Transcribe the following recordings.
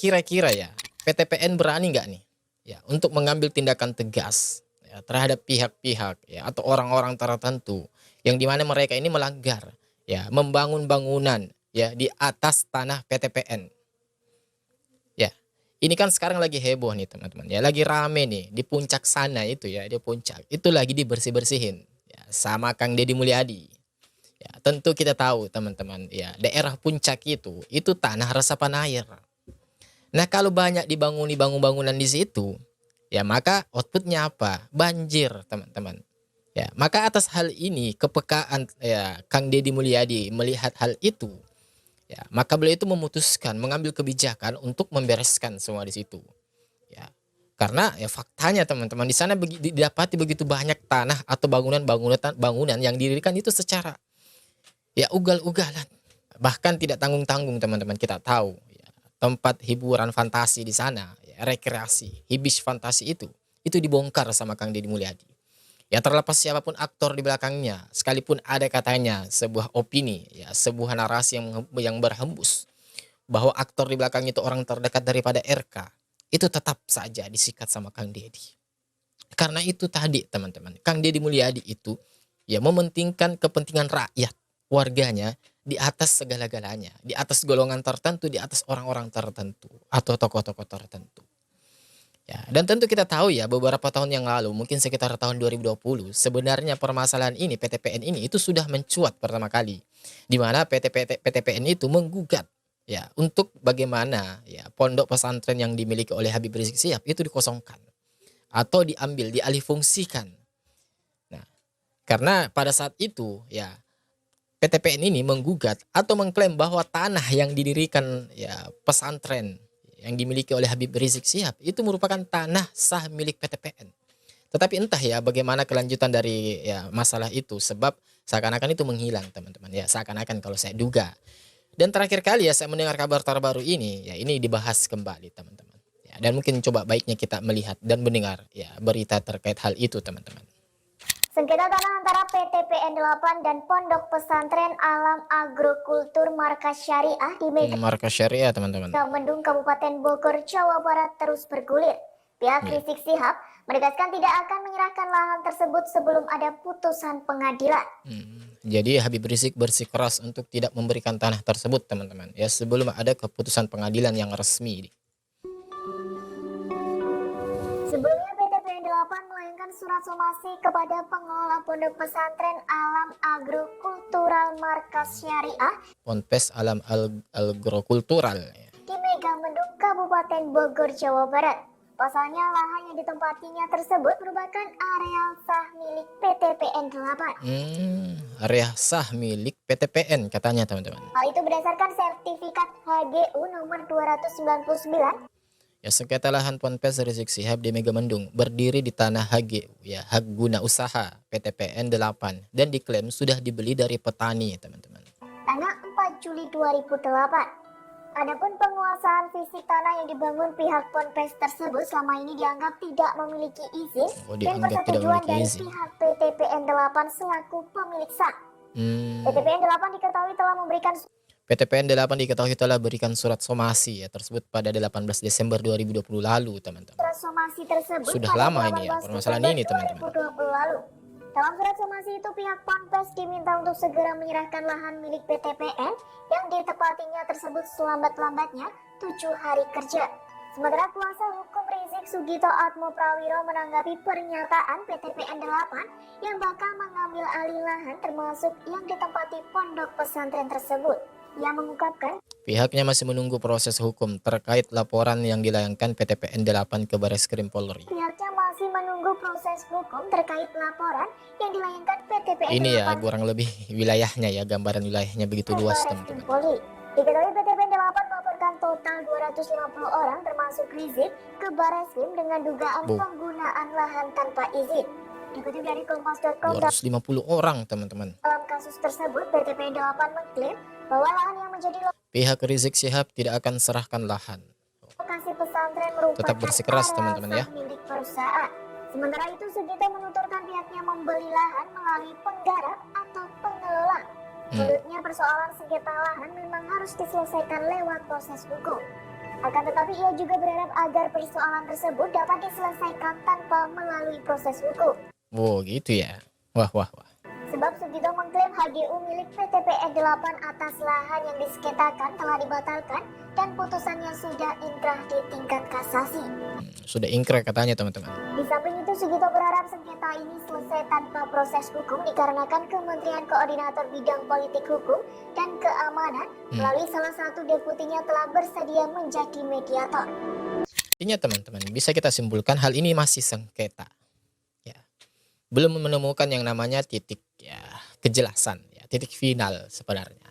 kira-kira ya PTPN berani nggak nih ya untuk mengambil tindakan tegas ya, terhadap pihak-pihak ya atau orang-orang tertentu yang dimana mereka ini melanggar ya membangun bangunan ya di atas tanah PTPN ya. Ini kan sekarang lagi heboh nih teman-teman ya, lagi rame nih di puncak sana itu ya, di puncak itu lagi dibersih-bersihin ya sama Kang Deddy Mulyadi. Ya, tentu kita tahu teman-teman ya, daerah puncak itu tanah resapan air. Nah, kalau banyak dibangun bangunan di situ, ya maka outputnya apa? Banjir, teman-teman. Ya, maka atas hal ini kepekaan ya Kang Deddy Mulyadi melihat hal itu, ya, maka beliau itu memutuskan mengambil kebijakan untuk membereskan semua di situ. Ya. Karena ya faktanya teman-teman di sana didapati begitu banyak tanah atau bangunan yang didirikan itu secara ya ugal-ugalan. Bahkan tidak tanggung-tanggung teman-teman, kita tahu ya, tempat hiburan fantasi di sana, ya, rekreasi, hibis fantasi itu dibongkar sama Kang Deddy Mulyadi. Ya terlepas siapapun aktor di belakangnya, sekalipun ada katanya sebuah opini, ya sebuah narasi yang berhembus bahwa aktor di belakang itu orang terdekat daripada RK, itu tetap saja disikat sama Kang Deddy. Karena itu tadi teman-teman, Kang Deddy Mulyadi itu ya mementingkan kepentingan rakyat, warganya di atas segala-galanya, di atas golongan tertentu, di atas orang-orang tertentu atau tokoh-tokoh tertentu. Ya, dan tentu kita tahu ya beberapa tahun yang lalu, mungkin sekitar tahun 2020, sebenarnya permasalahan ini PTPN ini itu sudah mencuat pertama kali. Di mana PTPN itu menggugat ya untuk bagaimana ya pondok pesantren yang dimiliki oleh Habib Rizik Sihab itu dikosongkan atau diambil, dialihfungsikan. Nah, karena pada saat itu ya PTPN ini menggugat atau mengklaim bahwa tanah yang didirikan ya pesantren yang dimiliki oleh Habib Rizik Sihab itu merupakan tanah sah milik PTPN. Tetapi entah ya bagaimana kelanjutan dari ya masalah itu, sebab seakan-akan itu menghilang teman-teman ya, seakan-akan kalau saya duga. Dan terakhir kali ya saya mendengar kabar terbaru ini ya, ini dibahas kembali teman-teman. Ya, dan mungkin coba baiknya kita melihat dan mendengar ya berita terkait hal itu teman-teman. Sengketa tanah antara PTPN 8 dan Pondok Pesantren Alam Agrokultur Markas Syariah di Markas Syariah teman-teman. Megamendung Kabupaten Bogor, Jawa Barat terus bergulir. Pihak Rizik Sihab menegaskan tidak akan menyerahkan lahan tersebut sebelum ada putusan pengadilan. Jadi Habib Rizik bersikeras untuk tidak memberikan tanah tersebut teman-teman ya sebelum ada keputusan pengadilan yang resmi. Sebelumnya PTPN 8 melayangkan surat somasi kepada pengelola Pondok Pesantren Alam Agrokultural Markas Syariah Ponpes Alam Agrokultural ya, di Megamendung Kabupaten Bogor, Jawa Barat. Pasalnya lahan yang ditempatinya tersebut merupakan area sah milik PTPN 8. Area sah milik PTPN katanya teman-teman. Hal itu berdasarkan sertifikat HGU nomor 299. Ya, sengketa lahan Ponpes Rizik Sihab di Megamendung berdiri di tanah HGU ya, hak guna usaha PTPN 8 dan diklaim sudah dibeli dari petani teman-teman. Tanggal 4 Juli 2008. Adapun penguasaan fisik tanah yang dibangun pihak Ponpes tersebut selama ini dianggap tidak memiliki izin dan persetujuan dari pihak PTPN 8 selaku pemilik sah. PTPN 8 diketahui telah memberikan PTPN 8 diketahui telah berikan surat somasi ya tersebut pada 18 Desember 2020 lalu teman-teman. Surat somasi tersebut sudah lama ini ya permasalahan ini teman-teman. 2020 lalu. Dalam surat somasi itu pihak Ponpes diminta untuk segera menyerahkan lahan milik PTPN yang ditepatinya tersebut selambat-lambatnya 7 hari kerja. Sementara kuasa hukum Rizik Sugito Atmo Prawiro menanggapi pernyataan PTPN 8 yang bakal mengambil alih lahan termasuk yang ditempati pondok pesantren tersebut. Ia mengungkapkan pihaknya masih menunggu proses hukum terkait laporan yang dilayangkan PTPN 8 ke Bareskrim Polri. Pihaknya masih menunggu proses hukum terkait laporan yang dilayangkan PTPN 8. Ini ya kurang lebih wilayahnya ya, gambaran wilayahnya begitu luas teman-teman. Diketahui PTPN 8 melaporkan total 250 orang termasuk Rizik ke Bareskrim dengan dugaan penggunaan lahan tanpa izin. Dikutip dari Kompas.com, 250 orang teman-teman. Dalam kasus tersebut, PTPN 8 mengklaim bahwa lahan yang menjadi pihak Rizik Sihab tidak akan serahkan lahan. Lokasi pesantren merupakan tetap bersikeras teman-teman ya. Milik perusahaan. Sementara itu Sugito menuturkan pihaknya membeli lahan melalui penggarap atau pengelola. Menurutnya persoalan sengketa lahan memang harus diselesaikan lewat proses hukum. Akan tetapi ia juga berharap agar persoalan tersebut dapat diselesaikan tanpa melalui proses hukum. Oh gitu ya. Wah wah wah. Sebab Sugito mengklaim HGU milik PT PN 8 atas lahan yang disengketakan telah dibatalkan dan putusannya sudah inkrah di tingkat kasasi. Sudah ingkrah katanya teman-teman. Di samping itu, Sugito berharap sengketa ini selesai tanpa proses hukum dikarenakan Kementerian Koordinator Bidang Politik Hukum dan Keamanan melalui salah satu deputinya telah bersedia menjadi mediator. Intinya teman-teman, bisa kita simpulkan hal ini masih sengketa. Ya. Belum menemukan yang namanya titik ya kejelasan, ya, titik final sebenarnya.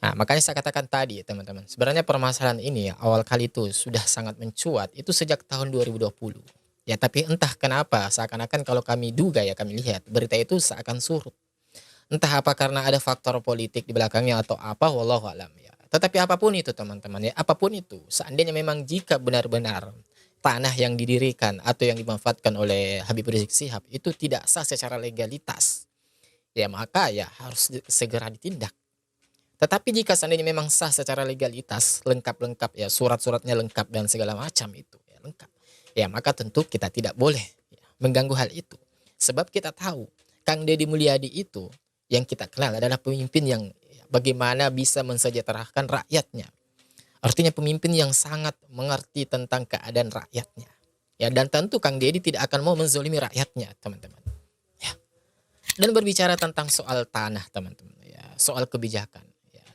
Nah, makanya saya katakan tadi teman-teman, sebenarnya permasalahan ini ya, awal kali itu sudah sangat mencuat itu sejak tahun 2020. Ya, tapi entah kenapa seakan-akan kalau kami duga ya kami lihat berita itu seakan surut. Entah apa karena ada faktor politik di belakangnya atau apa, wallahu alam ya. Tetapi apapun itu teman-teman ya, apapun itu, seandainya memang jika benar-benar tanah yang didirikan atau yang dimanfaatkan oleh Habib Rizik Syihab itu tidak sah secara legalitas, ya maka ya harus segera ditindak. Tetapi jika seandainya memang sah secara legalitas, lengkap-lengkap ya, surat-suratnya lengkap dan segala macam itu ya lengkap, ya maka tentu kita tidak boleh ya, mengganggu hal itu. Sebab kita tahu Kang Deddy Mulyadi itu yang kita kenal adalah pemimpin yang ya, bagaimana bisa mensejahterakan rakyatnya. Artinya pemimpin yang sangat mengerti tentang keadaan rakyatnya. Ya, dan tentu Kang Deddy tidak akan mau menzolimi rakyatnya, teman-teman. Ya. Dan berbicara tentang soal tanah, teman-teman, ya, soal kebijakan, ya,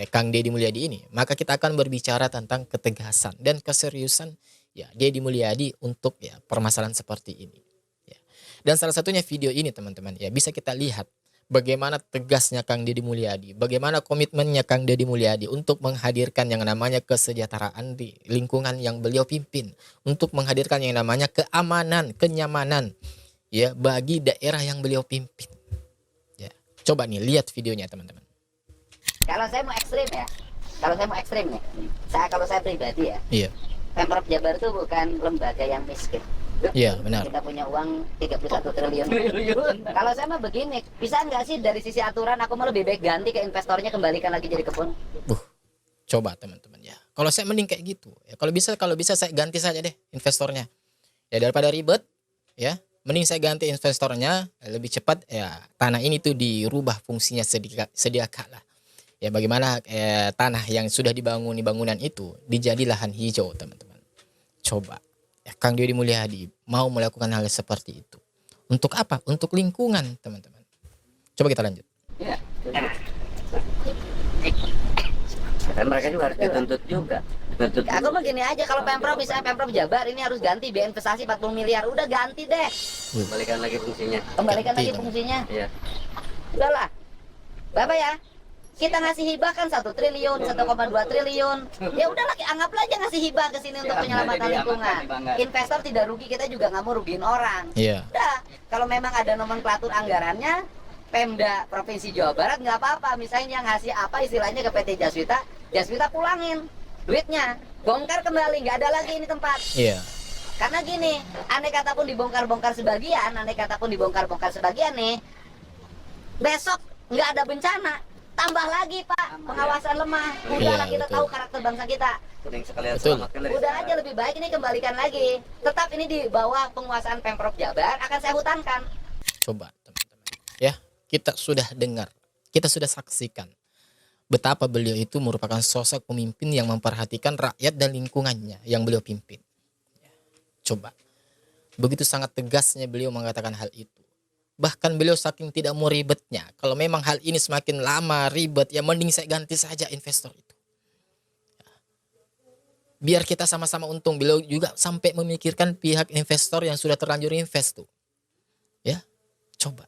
Kang Deddy Mulyadi ini, maka kita akan berbicara tentang ketegasan dan keseriusan ya Deddy Mulyadi untuk ya permasalahan seperti ini. Ya. Dan salah satunya video ini, teman-teman, ya bisa kita lihat bagaimana tegasnya Kang Deddy Mulyadi, bagaimana komitmennya Kang Deddy Mulyadi untuk menghadirkan yang namanya kesejahteraan di lingkungan yang beliau pimpin, untuk menghadirkan yang namanya keamanan, kenyamanan ya bagi daerah yang beliau pimpin. Ya, coba nih lihat videonya teman-teman. Kalau saya mau ekstrim ya, kalau saya pribadi ya, Iya. Pemprov Jabar itu bukan lembaga yang miskin. Iya, benar. Kita punya uang 31 triliun. Kalau saya mah begini, bisa nggak sih dari sisi aturan aku mau lebih baik ganti ke investornya, kembalikan lagi jadi kebun. Coba teman-teman ya. Kalau saya mending kayak gitu. Ya, kalau bisa saya ganti saja deh investornya. Ya daripada ribet ya, mending saya ganti investornya lebih cepat ya tanah ini tuh dirubah fungsinya sedia kala. Ya bagaimana tanah yang sudah dibangun bangunan itu dijadi lahan hijau, teman-teman. Coba ya, Kang Deddy Mulyadi mau melakukan hal seperti itu. Untuk apa? Untuk lingkungan, teman-teman. Coba kita lanjut. Ya. Dan mereka juga harus dituntut juga. Aku mah gini aja, kalau Pemprov misalnya Pemprov Jabar ini harus ganti biaya investasi 40 miliar, udah ganti deh. Kembalikan lagi fungsinya. Ganti, Fungsinya. Iya. Udahlah. Bapak ya, kita ngasih hibah kan 1 triliun, 1,2 triliun. Ya udahlah, anggaplah aja ngasih hibah ke sini untuk penyelamatan lingkungan. Investor tidak rugi, kita juga nggak mau rugiin orang. Iya. Udah, kalau memang ada nomenklatur anggarannya, Pemda Provinsi Jawa Barat nggak apa-apa. Misalnya yang ngasih apa istilahnya ke PT Jaswita, Jaswita pulangin duitnya, bongkar kembali, nggak ada lagi ini tempat. Iya. Karena gini, andai kata pun dibongkar-bongkar sebagian nih, besok nggak ada bencana, tambah lagi Pak, pengawasan lemah. Udahlah, Iya, kita betul. tahu karakter bangsa kita. Mending sekalian Betul. selamatkan dari Udah sana. aja lebih baik ini kembalikan lagi. Tetap ini di bawah penguasaan Pemprov Jabar, akan saya hutankan. Coba teman-teman. Ya, kita sudah dengar, kita sudah saksikan betapa beliau itu merupakan sosok pemimpin yang memperhatikan rakyat dan lingkungannya yang beliau pimpin. Ya, coba. Begitu sangat tegasnya beliau mengatakan hal itu. Bahkan beliau saking tidak mau ribetnya. Kalau memang hal ini semakin lama ribet, ya mending saya ganti saja investor itu. Ya. Biar kita sama-sama untung. Beliau juga sampai memikirkan pihak investor yang sudah terlanjur invest tuh. Ya, coba.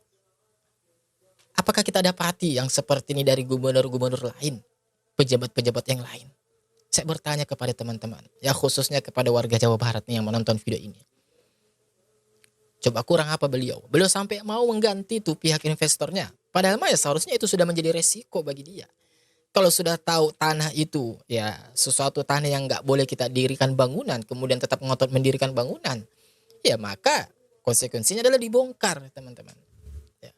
Apakah kita dapati yang seperti ini dari gubernur-gubernur lain, pejabat-pejabat yang lain? Saya bertanya kepada teman-teman, ya khususnya kepada warga Jawa Barat nih yang menonton video ini. Coba kurang apa beliau? Beliau sampai mau mengganti tuh pihak investornya. Padahal mah ya seharusnya itu sudah menjadi resiko bagi dia. Kalau sudah tahu tanah itu ya sesuatu tanah yang nggak boleh kita dirikan bangunan, kemudian tetap ngotot mendirikan bangunan, ya maka konsekuensinya adalah dibongkar, teman-teman. Ya.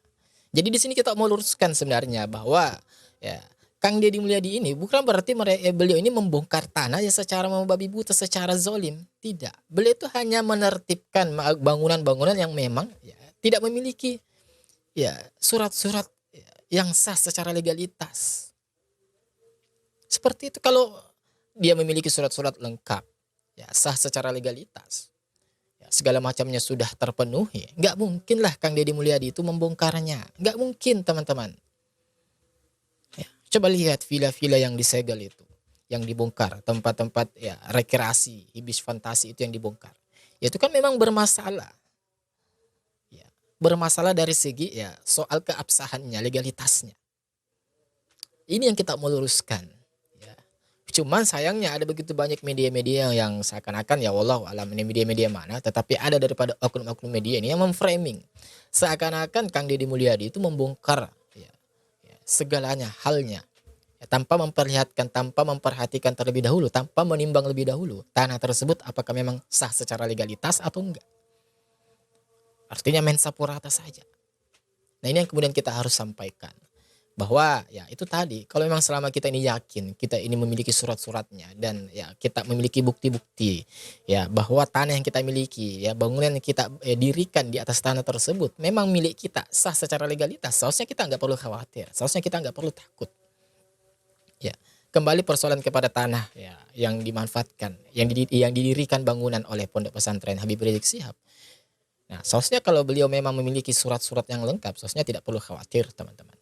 Jadi di sini kita mau luruskan sebenarnya bahwa ya Kang Deddy Mulyadi ini bukan berarti beliau ini membongkar tanah ya secara membabi buta, secara zolim. Tidak. Beliau itu hanya menertibkan bangunan-bangunan yang memang ya, tidak memiliki ya surat-surat yang sah secara legalitas. Seperti itu kalau dia memiliki surat-surat lengkap, ya sah secara legalitas, ya, segala macamnya sudah terpenuhi, nggak mungkinlah Kang Deddy Mulyadi itu membongkarnya. Nggak mungkin teman-teman. Coba lihat villa-villa yang disegel itu, yang dibongkar, tempat-tempat ya rekreasi, ibis fantasi itu yang dibongkar. Ya itu kan memang bermasalah. Ya, bermasalah dari segi ya soal keabsahannya, legalitasnya. Ini yang kita mau luruskan. Ya. Cuman sayangnya ada begitu banyak media-media yang seakan-akan ya wallahu alam ini media-media mana, tetapi ada daripada oknum-oknum media ini yang memframing seakan-akan Kang Deddy Mulyadi itu membongkar segalanya halnya ya, tanpa memperlihatkan, tanpa memperhatikan terlebih dahulu, tanpa menimbang lebih dahulu tanah tersebut apakah memang sah secara legalitas atau enggak. Artinya main sapu rata saja. Nah ini yang kemudian kita harus sampaikan bahwa ya itu tadi, kalau memang selama kita ini yakin kita ini memiliki surat-suratnya dan ya kita memiliki bukti-bukti ya bahwa tanah yang kita miliki ya bangunan yang kita dirikan di atas tanah tersebut memang milik kita, sah secara legalitas, seharusnya kita nggak perlu khawatir, seharusnya kita nggak perlu takut. Ya, kembali persoalan kepada tanah ya yang dimanfaatkan, yang didirikan bangunan oleh Pondok Pesantren Habib Rizik Syihab. Nah, seharusnya kalau beliau memang memiliki surat-surat yang lengkap, seharusnya tidak perlu khawatir, teman-teman.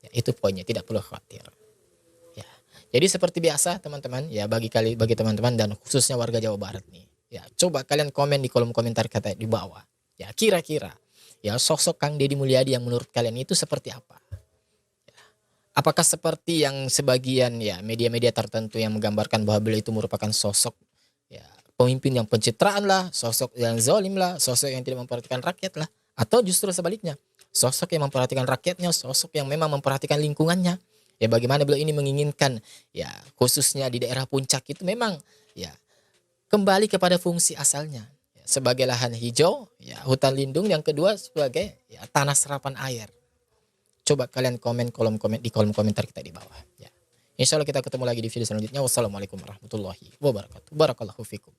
Ya, itu poinnya, tidak perlu khawatir. Ya. Jadi seperti biasa teman-teman, ya bagi teman-teman dan khususnya warga Jawa Barat nih. Ya, coba kalian komen di kolom komentar kata di bawah. Ya, kira-kira ya sosok Kang Deddy Mulyadi yang menurut kalian itu seperti apa? Ya. Apakah seperti yang sebagian ya media-media tertentu yang menggambarkan bahwa beliau itu merupakan sosok ya pemimpin yang pencitraan lah, sosok yang zalim lah, sosok yang tidak memperhatikan rakyat lah, atau justru sebaliknya? Sosok yang memperhatikan rakyatnya, sosok yang memang memperhatikan lingkungannya. Ya bagaimana beliau ini menginginkan ya khususnya di daerah puncak itu memang ya kembali kepada fungsi asalnya. Ya, sebagai lahan hijau, ya hutan lindung, yang kedua sebagai ya tanah serapan air. Coba kalian komen di kolom komentar kita di bawah ya. Insya Allah kita ketemu lagi di video selanjutnya. Wassalamualaikum warahmatullahi wabarakatuh. Barakallahu fikum.